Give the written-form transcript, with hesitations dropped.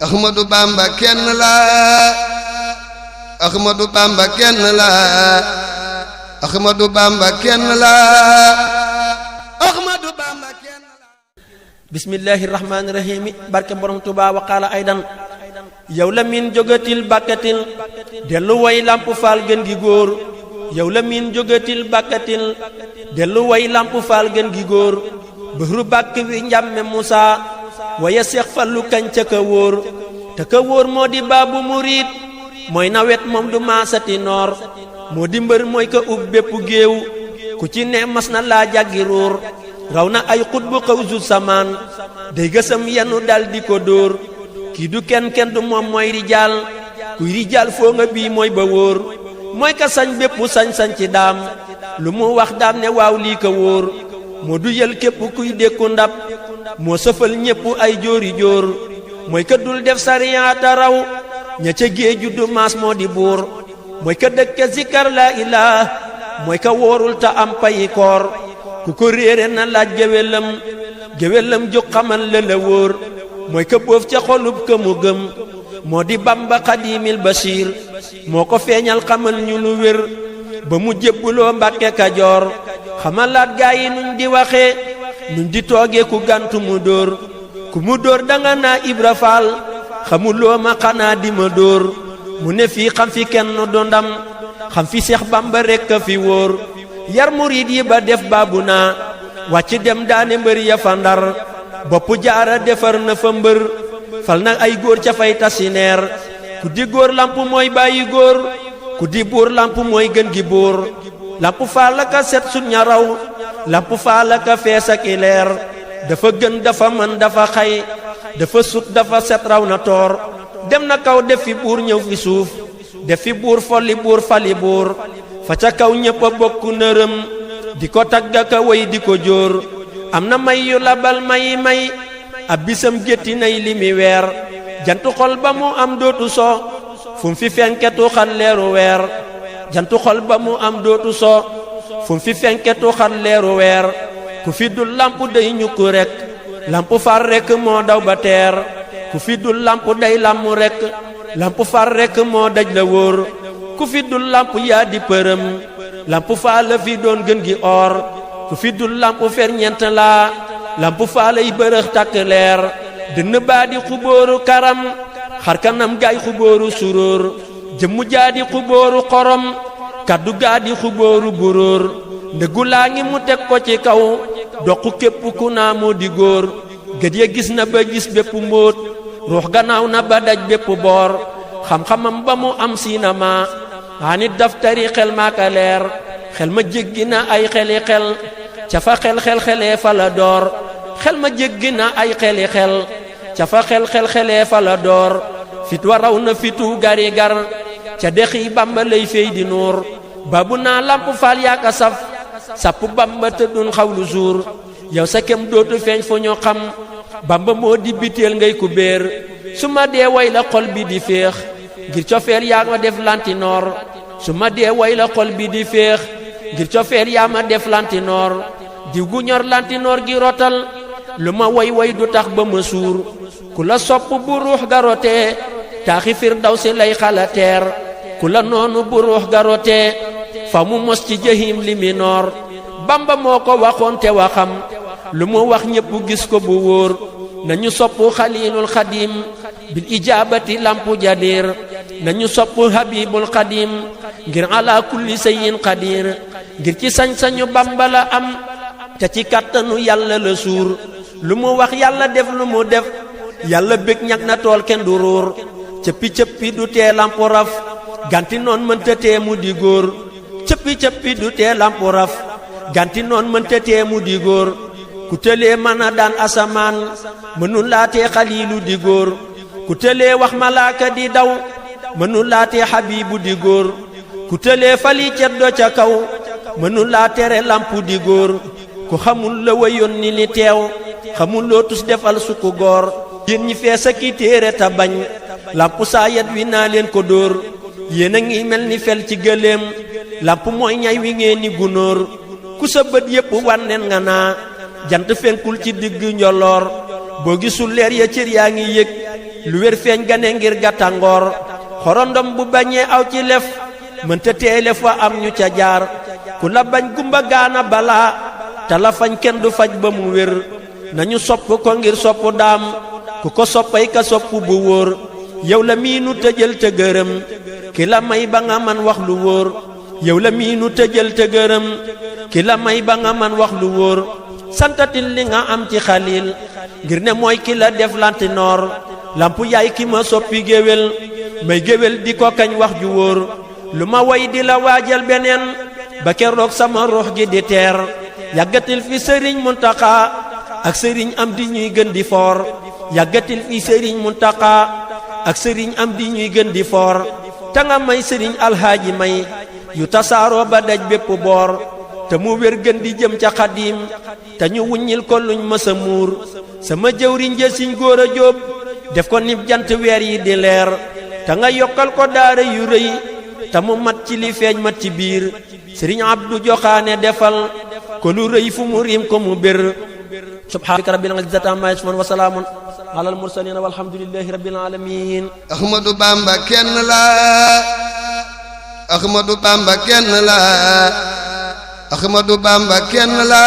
Ahmadu Bamba kenn la Ahmadu Bamba kenn la Ahmadu Bamba kenn la Ahmadu Bamba kenn la bismillahir rahmanir rahim barke borom Tuubaa wa qaala aydan yow la min jógatil bàkkatil dellu way lamp faal gën gi góor yow la min jógatil bàkkatil dellu way lamp faal gën gi góor bëhru bàkk wi njàmme Musaa waya seex fallu kañ ca ka wóor te ka wóor moo di baabu murit mooy nawet moom du maasati noor moo di mbër mooy ka ub bépp géew ku ci ne mas na laa jàggi ruur raw na ay xutbu xawsu samaan day gësam yenu dal di ko dóor kii du kenn du moom mooy rijaal kuy rijaal foo nga bii mooy ba wóor mooy ka sañ bépp sañ-sañ ci daam lu mu wax daam ne waaw lii ko wóor moo du yël képp kuy dékku ndab moo sëfal ñépp ay jóori jóor mooy ka dul def sariyaata raw ña ca géeju du maas moo di buur mooy ka dëkke zikar laa ilaah mooy ka wóorul ta am payi koor ku ko réere na laaj géwélam ju xamal la la wóor mooy ka boof ca xolub ka mu gëm moo di Bamba Xadimil Basiir moo ko feeñal xamal ñu lu wér ba mu jébbuloo Mbàkke Kajoor xamalaat gaa yi nuñ di waxe nuñ di toogee ku gantu mu dóor ku mu dóor danga naa Ibra Faal xamuloo ma xanaa di ma dóor mu ne fii xam fi kenn du ndam xam fi Seex Bamba rekk a fi wóor yar murid yi ba def baabu naa wàcc dem daane mbër ya fa Ndar bopp jaara defar na fa mbër fal na ay góor ca fay tasineer ku di góor lamp mooy bàyyi góor ku di buur lamp mooy gën gi buur lamp faal la ka set sut ña raw lamp faal la ka fees ak i leer dafa gën dafa mën dafa xay dafa sut dafa set raw na toor dem na kaw def fi buur ñëw fi suuf def fi buur folli buur fali buur fa ca kaw ñépp a bokk nërëm di ko tagga ka way di ko jóor am na may yu labal may ab bisam gétti nay limi weer jantu xol ba mu am dootu so fu mu fi fenketu xal leeru weer jantu xol ba mu am dootu so fu mu fi fenketu xal leeru weer ku fi dul lamp day ñukk rek lamp far rek moo daw ba teer ku fi dul lamp day lamp rek lamp far rek moo daj la wóor ku fi dul lamp yaa di përëm lamp faa la fi doon gën gi or ku fi dul lamp ferñeent laa lamp faa lay bërëx takk leer dënn baa di xubóoru karam xarkanam gaay xubóoru suróor jëmmu jaa di xubóoru xorom kaddu gaa di xubóoru buróor ndëggu laa ngi mu teg ko ci kaw doq képp ku naa moo di góor gët ya gis na ba gis bépp mbóot ruux gannaaw na ba daj bépp boor xam-xamam ba mu am siinama anit daftari xel maaka leer xel ma jéggi na ay xeli xel ca fa xel-xel-xelee fa la door xel ma jéggi na ay xeli xel ca fa xel-xel-xelee fa la door fit wa raw na fitu gari gar ca dexi Bamba lay fey di nuur babu naa lamp faal yaaka saf sapp Bamba tëddun xawlu suur yow sa kem dootu feeñ fu ñu xam Bamba moo di biteel ngay ku béer su ma dee way la xol bi di féex ngir cofeel yaa ma def lantinoor su ma dee way la xol bi di féex ngir cofeel yaa ma def lantinoor diw gu ñor lantinoor gi rotal lu ma way du tax ba ma suur ku la sopp bu ruux garotee taaxi firdawsi lay xalateer ku la noonu bu ruux garotee fa mu mos ci jahim li mi noor Bamba moo ko waxoon te waxam lu mu wax ñépp gis ko bu wóor nañu sopp xaliilul xadim bil ijaabati lampu jadir nañu sopp habibul xadim ngir ala kulli sayyin qadir ngir ci sañ-sañu Bamba la am te ci kàttanu yàlla la suur lu mu wax yàlla def lu mu def yàlla bég ñag na tool kenn du ruur cëppi du tee lampu raf ganti noon mënta tee mu di góor cëppi du tee lampu raf ganti noon mënta tee mu di góor ku tëlee mën a daan asamaan mënul laatee xaliilu di góor ku tëlee wax malaaka di daw mënul laatee xabiibu di góor ku tëlee fali ceddo ca kaw mënul laa tere lampu di góor ku xamul la wayoon ni li teew xamul loo tus defal sukku góor yéen ñi fees ak i téere ta bañ lampu saa yat wi naa leen ko dóor yéen a ngi mel ni fel ci gëléem lampu mooy ñay wi ngeen ni gunóor ku sa bët yépp wànneen nga naa jant fenkul ci digg njoloor boo gisul leer ya cër yaa ngi yëg lu wér feeñ gane ngir gàttangoor xorondom bu bañee aw ci lef mënta teele fa am ñu ca jaar ku la bañ gumba gaana balaa te la fañ kenn du faj ba mu wér nañu sopp ko ngir sopp daam ku ko soppay ka sopp bu wóor yow la miinu tëjël te gërëm ki la may ba nga man wax lu wóor yow la miinu tëjël te gërëm ki la may ba nga man wax lu wóor santatil li nga am ci xalil ngir ne mooy ki la def lantinoor lampu yaay ki ma soppi géwél may géwél di ko kañ wax ju wóor lu ma woy di la waajal beneen ba keroog sama ruux gi di teer yàggatil fi sëriñ Muntaxa ak sëriñ am di ñuy gën di foor yàggatil fi sëriñ Muntaxa ak sëriñ am di ñuy gën di foor te nga may sëriñ alhaaji may yu tasaaroo ba daj bépp boor te mu wér gën di jëm ca xadim te ñu wuññil ko luñ mësa muur sama jëwriñ ja siñ góor a jóob def ko nib jant weer yi di leer te nga yokkal ko daara yu rëy te mu mat ci li feeñ mat ci biir sëriñ Abdu Joxaane defal ko lu rëy fu mu riim ko mu bér subhaanaka rabbil izzati ammaa yasifuun wa salaamun alal mursaliin walhamdulillahi rabbil aalamiin Ahmadu Bamba kenn la Ahmadu Bamba kenn la Ahmadu Bamba kenn la